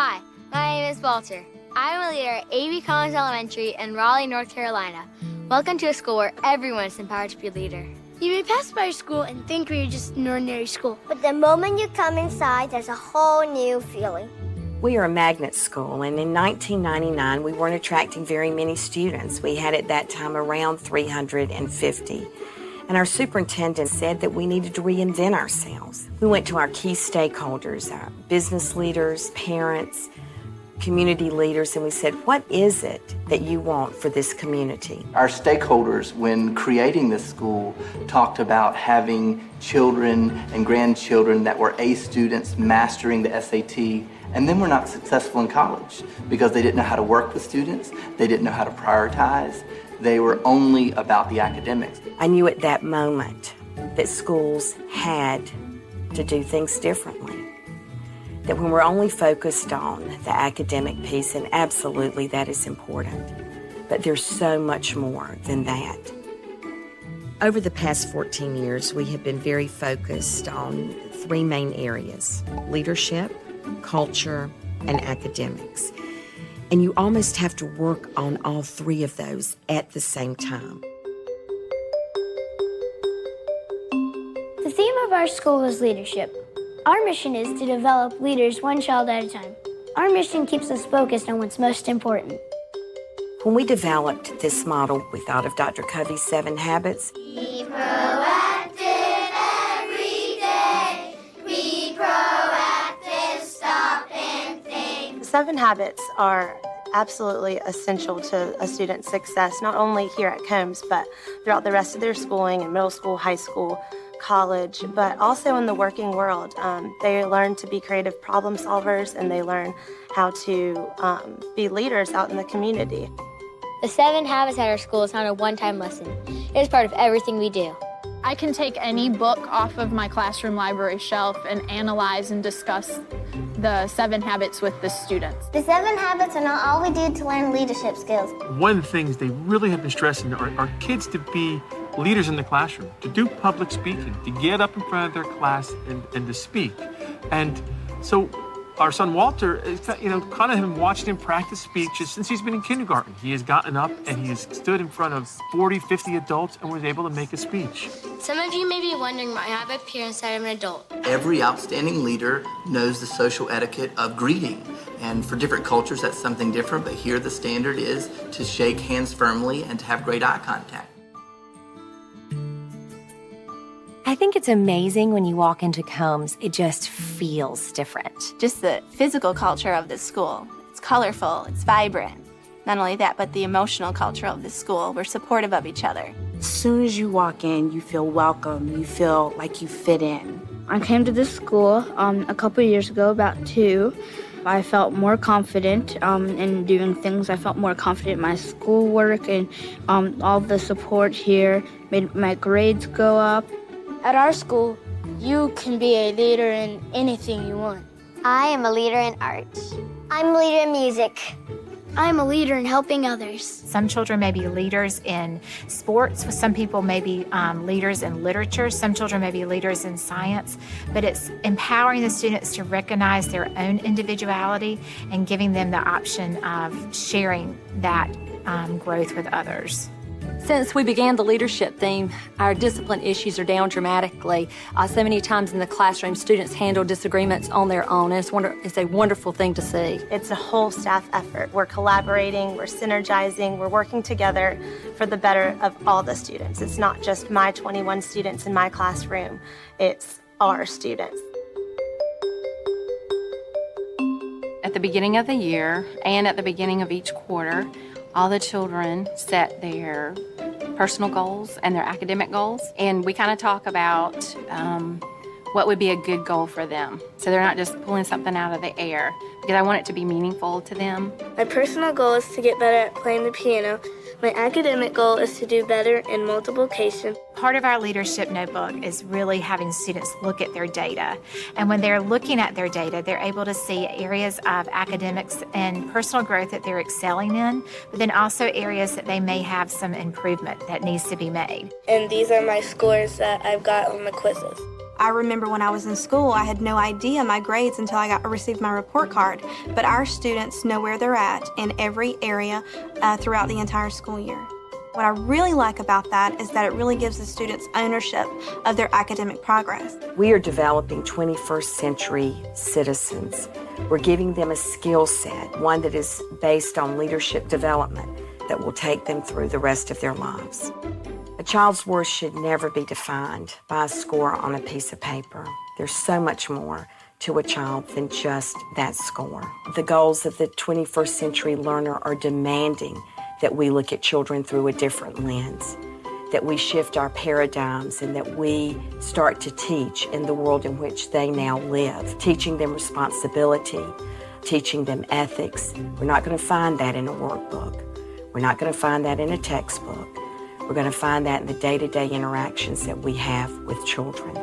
Hi, my name is Walter. I'm a leader at AB Comb Elementary in Raleigh, North Carolina. Welcome to a school where everyone is empowered to be a leader. You may pass by your school and think we're just an ordinary school. But the moment you come inside, there's a whole new feeling. We are a magnet school, and in 1999, we weren't attracting very many students. We had at that time around 350. And our superintendent said that we needed to reinvent ourselves. We went to our key stakeholders, our business leaders, parents, community leaders, and we said, what is it that you want for this community? Our stakeholders, when creating this school, talked about having children and grandchildren that were A students mastering the SAT, and then were not successful in college because they didn't know how to work with students, they didn't know how to prioritize, they were only about the academics. I knew at that moment that schools had to do things differently. That when we're only focused on the academic piece, and absolutely that is important, but there's so much more than that. Over the past 14 years, we have been very focused on three main areas: leadership, culture, and academics. And you almost have to work on all three of those at the same time. The theme of our school is leadership. Our mission is to develop leaders one child at a time. Our mission keeps us focused on what's most important. When we developed this model, we thought of Dr. Covey's 7 Habits. Be proactive every day. Be proactive, stop and think. 7 habits are absolutely essential to a student's success, not only here at Combs, but throughout the rest of their schooling in middle school, high school, college, but also in the working world. They learn to be creative problem solvers, and they learn how to be leaders out in the community. The 7 Habits at our school is not a one-time lesson. It is part of everything we do. I can take any book off of my classroom library shelf and analyze and discuss the 7 habits with the students. The 7 habits are not all we do to learn leadership skills. One of the things they really have been stressing are kids to be leaders in the classroom, to do public speaking, to get up in front of their class and to speak. And so our son Walter, kind of watched him practice speeches since he's been in kindergarten. He has gotten up and he has stood in front of 40, 50 adults and was able to make a speech. Some of you may be wondering why I have a peer instead of an adult. Every outstanding leader knows the social etiquette of greeting. And for different cultures, that's something different, but here the standard is to shake hands firmly and to have great eye contact. I think it's amazing when you walk into Combs, it just feels different. Just the physical culture of this school. It's colorful, it's vibrant. Not only that, but the emotional culture of this school. We're supportive of each other. As soon as you walk in, you feel welcome, you feel like you fit in. I came to this school a couple years ago, about 2. I felt more confident in doing things. I felt more confident in my schoolwork, and all the support here made my grades go up. At our school, you can be a leader in anything you want. I am a leader in art. I'm a leader in music. I'm a leader in helping others. Some children may be leaders in sports. Some people may be leaders in literature. Some children may be leaders in science. But it's empowering the students to recognize their own individuality and giving them the option of sharing that growth with others. Since we began the leadership theme, our discipline issues are down dramatically. So many times in the classroom, students handle disagreements on their own, and it's a wonderful thing to see. It's a whole staff effort. We're collaborating, we're synergizing, we're working together for the better of all the students. It's not just my 21 students in my classroom, it's our students. At the beginning of the year and at the beginning of each quarter, all the children set their personal goals and their academic goals, and we kind of talk about what would be a good goal for them. So they're not just pulling something out of the air, because I want it to be meaningful to them. My personal goal is to get better at playing the piano. My academic goal is to do better in multiplication. Part of our leadership notebook is really having students look at their data. And when they're looking at their data, they're able to see areas of academics and personal growth that they're excelling in, but then also areas that they may have some improvement that needs to be made. And these are my scores that I've got on the quizzes. I remember when I was in school, I had no idea my grades until I received my report card. But our students know where they're at in every area throughout the entire school year. What I really like about that is that it really gives the students ownership of their academic progress. We are developing 21st century citizens. We're giving them a skill set, one that is based on leadership development that will take them through the rest of their lives. A child's worth should never be defined by a score on a piece of paper. There's so much more to a child than just that score. The goals of the 21st century learner are demanding that we look at children through a different lens, that we shift our paradigms, and that we start to teach in the world in which they now live, teaching them responsibility, teaching them ethics. We're not going to find that in a workbook. We're not going to find that in a textbook. We're going to find that in the day-to-day interactions that we have with children.